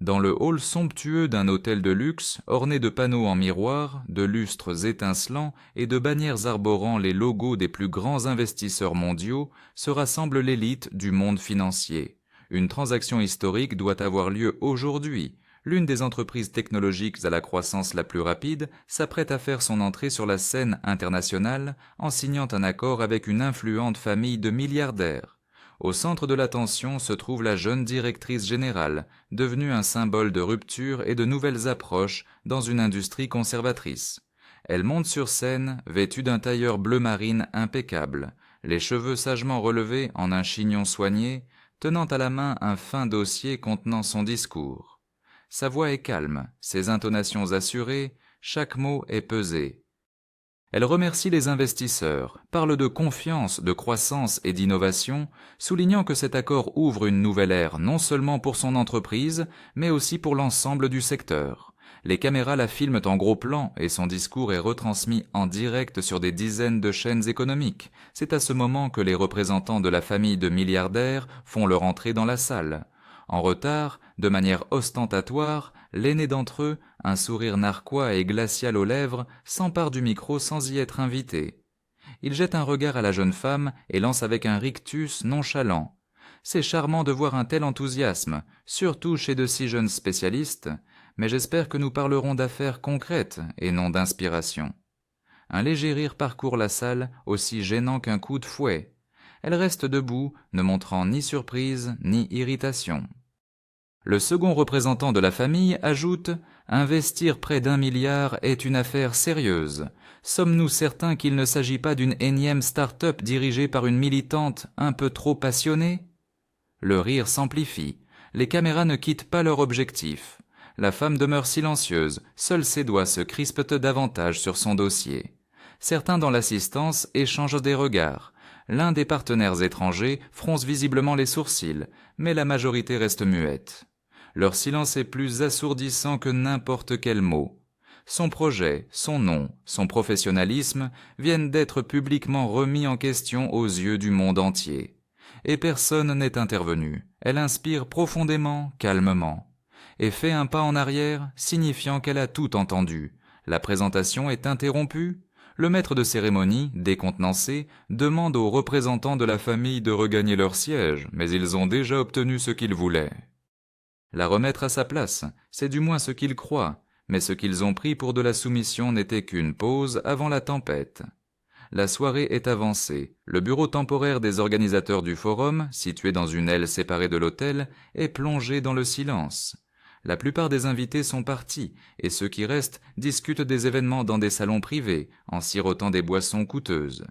Dans le hall somptueux d'un hôtel de luxe, orné de panneaux en miroir, de lustres étincelants et de bannières arborant les logos des plus grands investisseurs mondiaux, se rassemble l'élite du monde financier. Une transaction historique doit avoir lieu aujourd'hui. L'une des entreprises technologiques à la croissance la plus rapide s'apprête à faire son entrée sur la scène internationale en signant un accord avec une influente famille de milliardaires. Au centre de l'attention se trouve la jeune directrice générale, devenue un symbole de rupture et de nouvelles approches dans une industrie conservatrice. Elle monte sur scène, vêtue d'un tailleur bleu marine impeccable, les cheveux sagement relevés en un chignon soigné, tenant à la main un fin dossier contenant son discours. Sa voix est calme, ses intonations assurées, chaque mot est pesé. Elle remercie les investisseurs, parle de confiance, de croissance et d'innovation, soulignant que cet accord ouvre une nouvelle ère non seulement pour son entreprise, mais aussi pour l'ensemble du secteur. Les caméras la filment en gros plan et son discours est retransmis en direct sur des dizaines de chaînes économiques. C'est à ce moment que les représentants de la famille de milliardaires font leur entrée dans la salle. En retard, de manière ostentatoire, l'aîné d'entre eux, un sourire narquois et glacial aux lèvres, s'empare du micro sans y être invité. Il jette un regard à la jeune femme et lance avec un rictus nonchalant. C'est charmant de voir un tel enthousiasme, surtout chez de si jeunes spécialistes, mais j'espère que nous parlerons d'affaires concrètes et non d'inspiration. Un léger rire parcourt la salle, aussi gênant qu'un coup de fouet. Elle reste debout, ne montrant ni surprise ni irritation. Le second représentant de la famille ajoute « Investir près d'1 milliard est une affaire sérieuse. Sommes-nous certains qu'il ne s'agit pas d'une énième start-up dirigée par une militante un peu trop passionnée ?» Le rire s'amplifie. Les caméras ne quittent pas leur objectif. La femme demeure silencieuse, seuls ses doigts se crispent davantage sur son dossier. Certains dans l'assistance échangent des regards. L'un des partenaires étrangers fronce visiblement les sourcils, mais la majorité reste muette. Leur silence est plus assourdissant que n'importe quel mot. Son projet, son nom, son professionnalisme viennent d'être publiquement remis en question aux yeux du monde entier. Et personne n'est intervenu. Elle inspire profondément, calmement, et fait un pas en arrière, signifiant qu'elle a tout entendu. La présentation est interrompue. Le maître de cérémonie, décontenancé, demande aux représentants de la famille de regagner leur siège, mais ils ont déjà obtenu ce qu'ils voulaient. La remettre à sa place, c'est du moins ce qu'ils croient, mais ce qu'ils ont pris pour de la soumission n'était qu'une pause avant la tempête. La soirée est avancée. Le bureau temporaire des organisateurs du forum, situé dans une aile séparée de l'hôtel, est plongé dans le silence. La plupart des invités sont partis, et ceux qui restent discutent des événements dans des salons privés, en sirotant des boissons coûteuses.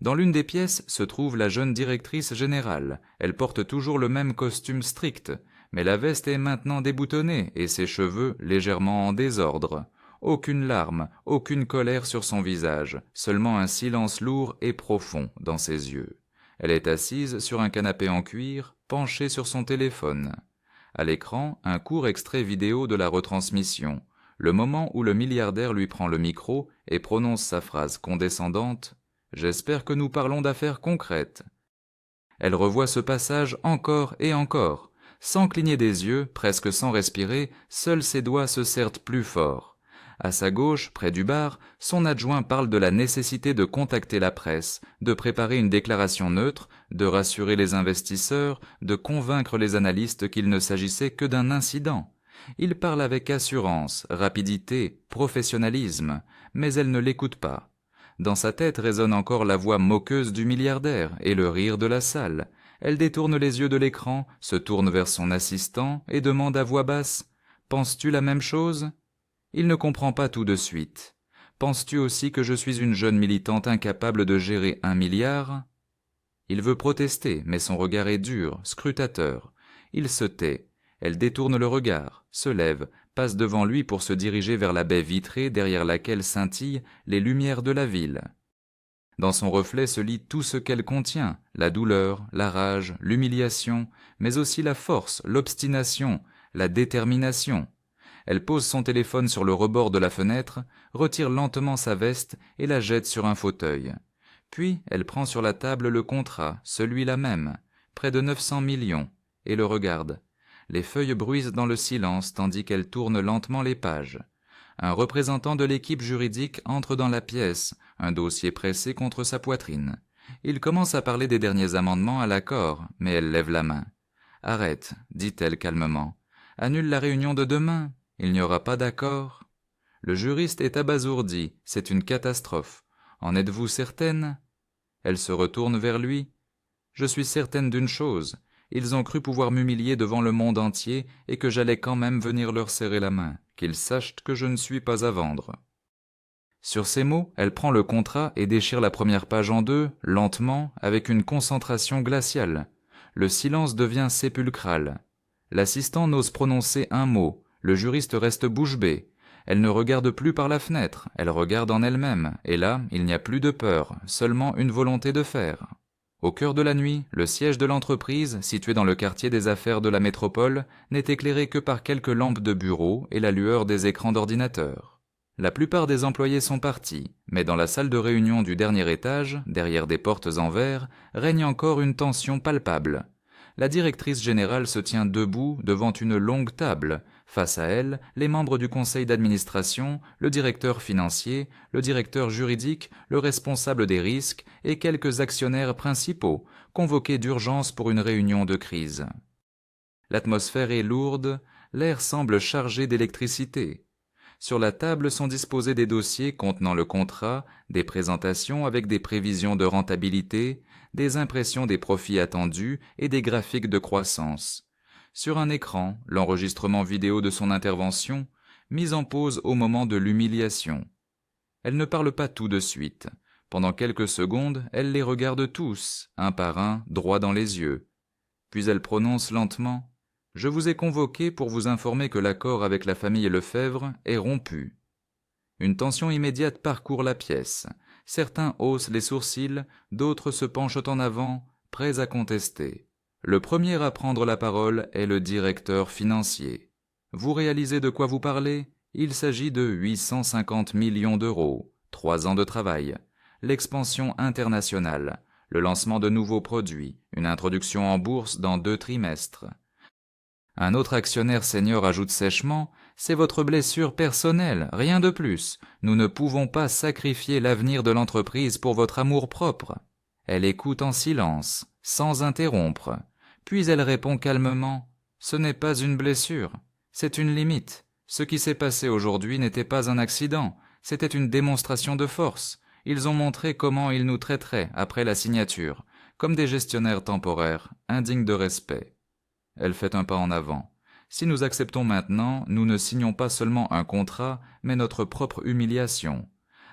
Dans l'une des pièces se trouve la jeune directrice générale. Elle porte toujours le même costume strict, mais la veste est maintenant déboutonnée et ses cheveux légèrement en désordre. Aucune larme, aucune colère sur son visage, seulement un silence lourd et profond dans ses yeux. Elle est assise sur un canapé en cuir, penchée sur son téléphone. À l'écran, un court extrait vidéo de la retransmission, le moment où le milliardaire lui prend le micro et prononce sa phrase condescendante « J'espère que nous parlons d'affaires concrètes ». Elle revoit ce passage encore et encore. Sans cligner des yeux, presque sans respirer, seuls ses doigts se serrent plus fort. À sa gauche, près du bar, son adjoint parle de la nécessité de contacter la presse, de préparer une déclaration neutre, de rassurer les investisseurs, de convaincre les analystes qu'il ne s'agissait que d'un incident. Il parle avec assurance, rapidité, professionnalisme, mais elle ne l'écoute pas. Dans sa tête résonne encore la voix moqueuse du milliardaire et le rire de la salle. Elle détourne les yeux de l'écran, se tourne vers son assistant et demande à voix basse « Penses-tu la même chose ?» Il ne comprend pas tout de suite. « Penses-tu aussi que je suis une jeune militante incapable de gérer 1 milliard ?» Il veut protester, mais son regard est dur, scrutateur. Il se tait. Elle détourne le regard, se lève, passe devant lui pour se diriger vers la baie vitrée derrière laquelle scintillent les lumières de la ville. Dans son reflet se lit tout ce qu'elle contient, la douleur, la rage, l'humiliation, mais aussi la force, l'obstination, la détermination. Elle pose son téléphone sur le rebord de la fenêtre, retire lentement sa veste et la jette sur un fauteuil. Puis elle prend sur la table le contrat, celui-là même, près de 900 millions, et le regarde. Les feuilles bruissent dans le silence tandis qu'elles tournent lentement les pages. Un représentant de l'équipe juridique entre dans la pièce, un dossier pressé contre sa poitrine. Il commence à parler des derniers amendements à l'accord, mais elle lève la main. « Arrête, dit-elle calmement. Annule la réunion de demain. Il n'y aura pas d'accord. » Le juriste est abasourdi, c'est une catastrophe. En êtes-vous certaine? Elle se retourne vers lui. Je suis certaine d'une chose. Ils ont cru pouvoir m'humilier devant le monde entier et que j'allais quand même venir leur serrer la main, qu'ils sachent que je ne suis pas à vendre. Sur ces mots, elle prend le contrat et déchire la première page en deux, lentement, avec une concentration glaciale. Le silence devient sépulcral. L'assistant n'ose prononcer un mot, le juriste reste bouche bée. Elle ne regarde plus par la fenêtre, elle regarde en elle-même, et là, il n'y a plus de peur, seulement une volonté de faire. Au cœur de la nuit, le siège de l'entreprise, situé dans le quartier des affaires de la métropole, n'est éclairé que par quelques lampes de bureau et la lueur des écrans d'ordinateur. La plupart des employés sont partis, mais dans la salle de réunion du dernier étage, derrière des portes en verre, règne encore une tension palpable. La directrice générale se tient debout devant une longue table. Face à elle, les membres du conseil d'administration, le directeur financier, le directeur juridique, le responsable des risques et quelques actionnaires principaux, convoqués d'urgence pour une réunion de crise. L'atmosphère est lourde, l'air semble chargé d'électricité. Sur la table sont disposés des dossiers contenant le contrat, des présentations avec des prévisions de rentabilité, des impressions des profits attendus et des graphiques de croissance. Sur un écran, l'enregistrement vidéo de son intervention, mise en pause au moment de l'humiliation. Elle ne parle pas tout de suite. Pendant quelques secondes, elle les regarde tous, un par un, droit dans les yeux. Puis elle prononce lentement « Je vous ai convoqué pour vous informer que l'accord avec la famille Lefebvre est rompu. » Une tension immédiate parcourt la pièce. Certains haussent les sourcils, d'autres se penchent en avant, prêts à contester. Le premier à prendre la parole est le directeur financier. Vous réalisez de quoi vous parlez? Il s'agit de 850 millions d'euros, 3 ans de travail, l'expansion internationale, le lancement de nouveaux produits, une introduction en bourse dans 2 trimestres. Un autre actionnaire senior ajoute sèchement « C'est votre blessure personnelle, rien de plus. Nous ne pouvons pas sacrifier l'avenir de l'entreprise pour votre amour-propre. » Elle écoute en silence, sans interrompre. Puis elle répond calmement « Ce n'est pas une blessure, c'est une limite. Ce qui s'est passé aujourd'hui n'était pas un accident, c'était une démonstration de force. Ils ont montré comment ils nous traiteraient après la signature, comme des gestionnaires temporaires, indignes de respect. » Elle fait un pas en avant. Si nous acceptons maintenant, nous ne signons pas seulement un contrat, mais notre propre humiliation.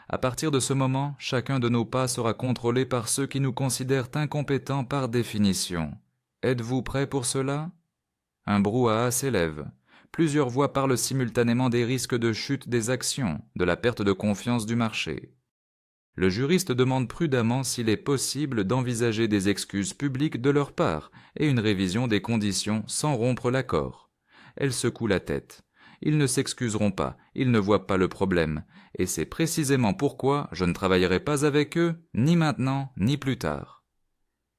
À partir de ce moment, chacun de nos pas sera contrôlé par ceux qui nous considèrent incompétents par définition. Êtes-vous prêts pour cela? Un brouhaha s'élève. Plusieurs voix parlent simultanément des risques de chute des actions, de la perte de confiance du marché. Le juriste demande prudemment s'il est possible d'envisager des excuses publiques de leur part et une révision des conditions sans rompre l'accord. Elle secoue la tête. Ils ne s'excuseront pas, ils ne voient pas le problème, et c'est précisément pourquoi je ne travaillerai pas avec eux, ni maintenant, ni plus tard.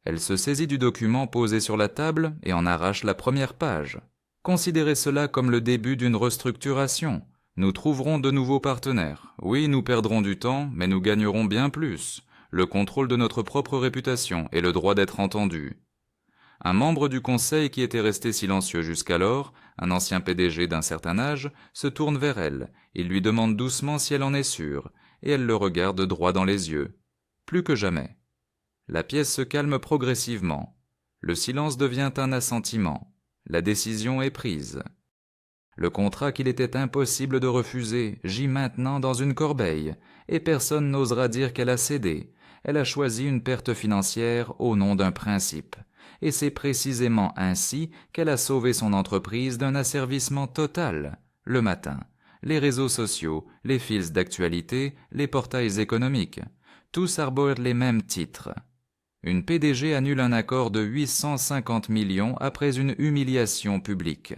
Elle se saisit du document posé sur la table et en arrache la première page. Considérez cela comme le début d'une restructuration. Nous trouverons de nouveaux partenaires. Oui, nous perdrons du temps, mais nous gagnerons bien plus. Le contrôle de notre propre réputation et le droit d'être entendu. Un membre du conseil qui était resté silencieux jusqu'alors, un ancien PDG d'un certain âge, se tourne vers elle. Il lui demande doucement si elle en est sûre, et elle le regarde droit dans les yeux. Plus que jamais. La pièce se calme progressivement. Le silence devient un assentiment. La décision est prise. Le contrat qu'il était impossible de refuser gît maintenant dans une corbeille, et personne n'osera dire qu'elle a cédé. Elle a choisi une perte financière au nom d'un principe, et c'est précisément ainsi qu'elle a sauvé son entreprise d'un asservissement total. Le matin, les réseaux sociaux, les fils d'actualité, les portails économiques, tous arborent les mêmes titres. Une PDG annule un accord de 850 millions après une humiliation publique.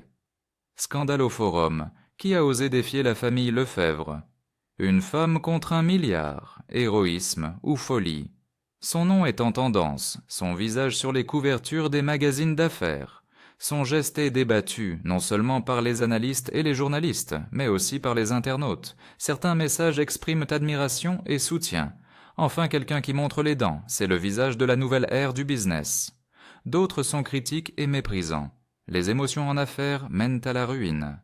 Scandale au forum. Qui a osé défier la famille Lefebvre? Une femme contre 1 milliard. Héroïsme ou folie. Son nom est en tendance, son visage sur les couvertures des magazines d'affaires. Son geste est débattu, non seulement par les analystes et les journalistes, mais aussi par les internautes. Certains messages expriment admiration et soutien. Enfin, quelqu'un qui montre les dents, c'est le visage de la nouvelle ère du business. D'autres sont critiques et méprisants. Les émotions en affaires mènent à la ruine.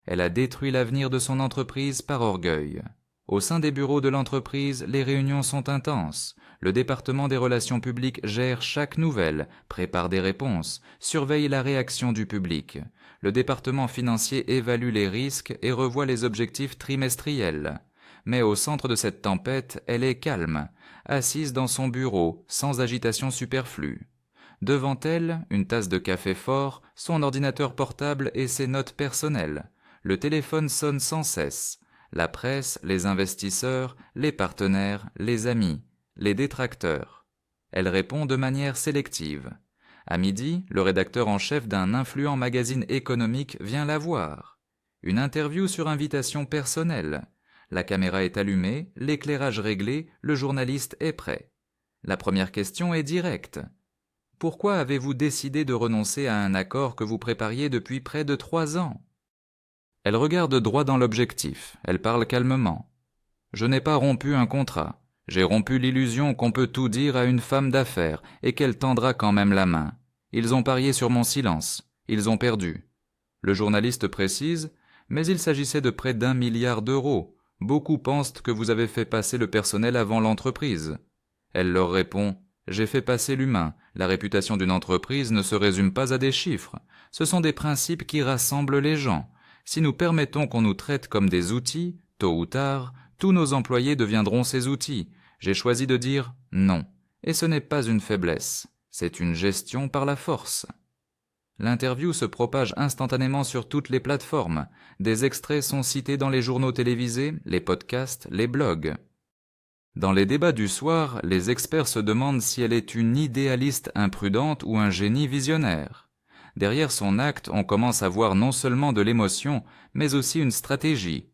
Elle a détruit l'avenir de son entreprise par orgueil. Au sein des bureaux de l'entreprise, les réunions sont intenses. Le département des relations publiques gère chaque nouvelle, prépare des réponses, surveille la réaction du public. Le département financier évalue les risques et revoit les objectifs trimestriels. Mais au centre de cette tempête, elle est calme, assise dans son bureau, sans agitation superflue. Devant elle, une tasse de café fort, son ordinateur portable et ses notes personnelles. Le téléphone sonne sans cesse. La presse, les investisseurs, les partenaires, les amis, les détracteurs. Elle répond de manière sélective. À midi, le rédacteur en chef d'un influent magazine économique vient la voir. Une interview sur invitation personnelle. La caméra est allumée, l'éclairage réglé, le journaliste est prêt. La première question est directe. Pourquoi avez-vous décidé de renoncer à un accord que vous prépariez depuis près de 3 ans ? Elle regarde droit dans l'objectif, elle parle calmement. Je n'ai pas rompu un contrat. J'ai rompu l'illusion qu'on peut tout dire à une femme d'affaires et qu'elle tendra quand même la main. Ils ont parié sur mon silence. Ils ont perdu. Le journaliste précise, mais il s'agissait de près d'1 milliard d'euros. Beaucoup pensent que vous avez fait passer le personnel avant l'entreprise. Elle leur répond, j'ai fait passer l'humain. La réputation d'une entreprise ne se résume pas à des chiffres. Ce sont des principes qui rassemblent les gens. Si nous permettons qu'on nous traite comme des outils, tôt ou tard, tous nos employés deviendront ces outils. J'ai choisi de dire non. Et ce n'est pas une faiblesse. C'est une gestion par la force. L'interview se propage instantanément sur toutes les plateformes. Des extraits sont cités dans les journaux télévisés, les podcasts, les blogs. Dans les débats du soir, les experts se demandent si elle est une idéaliste imprudente ou un génie visionnaire. Derrière son acte, on commence à voir non seulement de l'émotion, mais aussi une stratégie.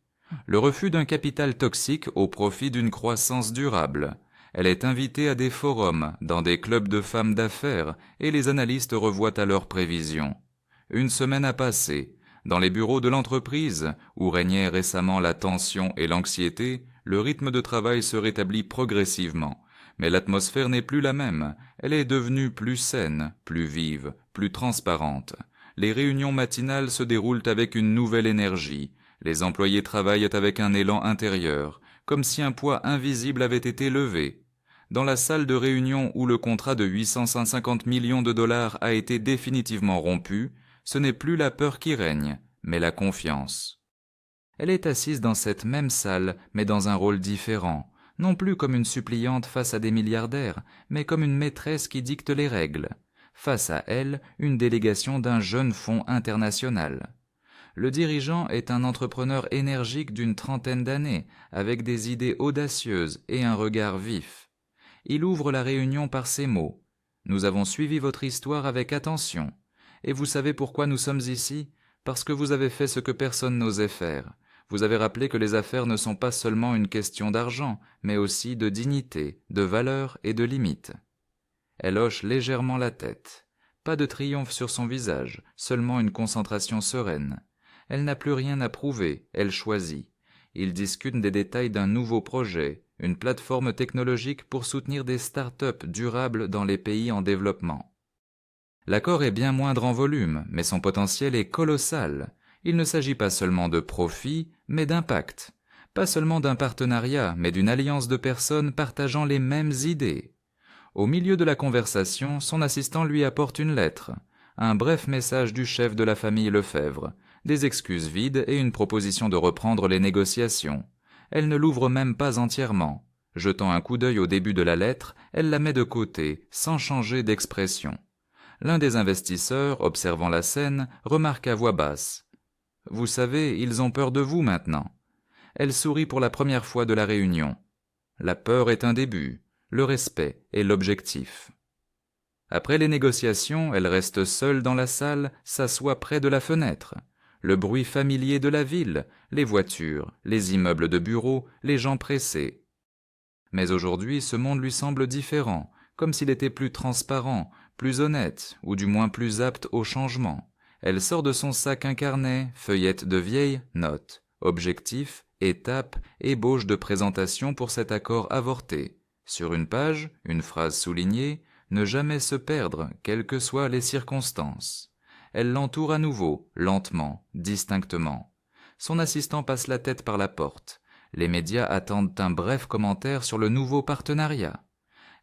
Le refus d'un capital toxique au profit d'une croissance durable. Elle est invitée à des forums, dans des clubs de femmes d'affaires, et les analystes revoient à leurs prévisions. Une semaine a passé. Dans les bureaux de l'entreprise, où régnaient récemment la tension et l'anxiété, le rythme de travail se rétablit progressivement. Mais l'atmosphère n'est plus la même, elle est devenue plus saine, plus vive, plus transparente. Les réunions matinales se déroulent avec une nouvelle énergie, les employés travaillent avec un élan intérieur, comme si un poids invisible avait été levé. Dans la salle de réunion où le contrat de 850 millions de dollars a été définitivement rompu, ce n'est plus la peur qui règne, mais la confiance. Elle est assise dans cette même salle, mais dans un rôle différent, non plus comme une suppliante face à des milliardaires, mais comme une maîtresse qui dicte les règles. Face à elle, une délégation d'un jeune fonds international. Le dirigeant est un entrepreneur énergique d'une 30aine d'années, avec des idées audacieuses et un regard vif. Il ouvre la réunion par ces mots. « Nous avons suivi votre histoire avec attention. Et vous savez pourquoi nous sommes ici ? Parce que vous avez fait ce que personne n'osait faire. Vous avez rappelé que les affaires ne sont pas seulement une question d'argent, mais aussi de dignité, de valeur et de limites. » Elle hoche légèrement la tête. Pas de triomphe sur son visage, seulement une concentration sereine. Elle n'a plus rien à prouver, elle choisit. Ils discutent des détails d'un nouveau projet, une plateforme technologique pour soutenir des start-up durables dans les pays en développement. L'accord est bien moindre en volume, mais son potentiel est colossal. Il ne s'agit pas seulement de profit, mais d'impact. Pas seulement d'un partenariat, mais d'une alliance de personnes partageant les mêmes idées. Au milieu de la conversation, son assistant lui apporte une lettre, un bref message du chef de la famille Lefebvre, des excuses vides et une proposition de reprendre les négociations. Elle ne l'ouvre même pas entièrement. Jetant un coup d'œil au début de la lettre, elle la met de côté, sans changer d'expression. L'un des investisseurs, observant la scène, remarque à voix basse. « Vous savez, ils ont peur de vous maintenant. » Elle sourit pour la première fois de la réunion. La peur est un début, le respect est l'objectif. Après les négociations, elle reste seule dans la salle, s'assoit près de la fenêtre. Le bruit familier de la ville, les voitures, les immeubles de bureaux, les gens pressés. Mais aujourd'hui, ce monde lui semble différent, comme s'il était plus transparent, plus honnête, ou du moins plus apte au changement. Elle sort de son sac un carnet, feuillette de vieilles notes, objectifs, étapes, ébauche de présentation pour cet accord avorté. Sur une page, une phrase soulignée, ne jamais se perdre, quelles que soient les circonstances. Elle l'entoure à nouveau, lentement, distinctement. Son assistant passe la tête par la porte. Les médias attendent un bref commentaire sur le nouveau partenariat.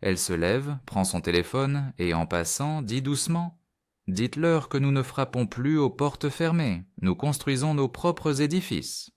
Elle se lève, prend son téléphone et, en passant, dit doucement « Dites-leur que nous ne frappons plus aux portes fermées, nous construisons nos propres édifices. »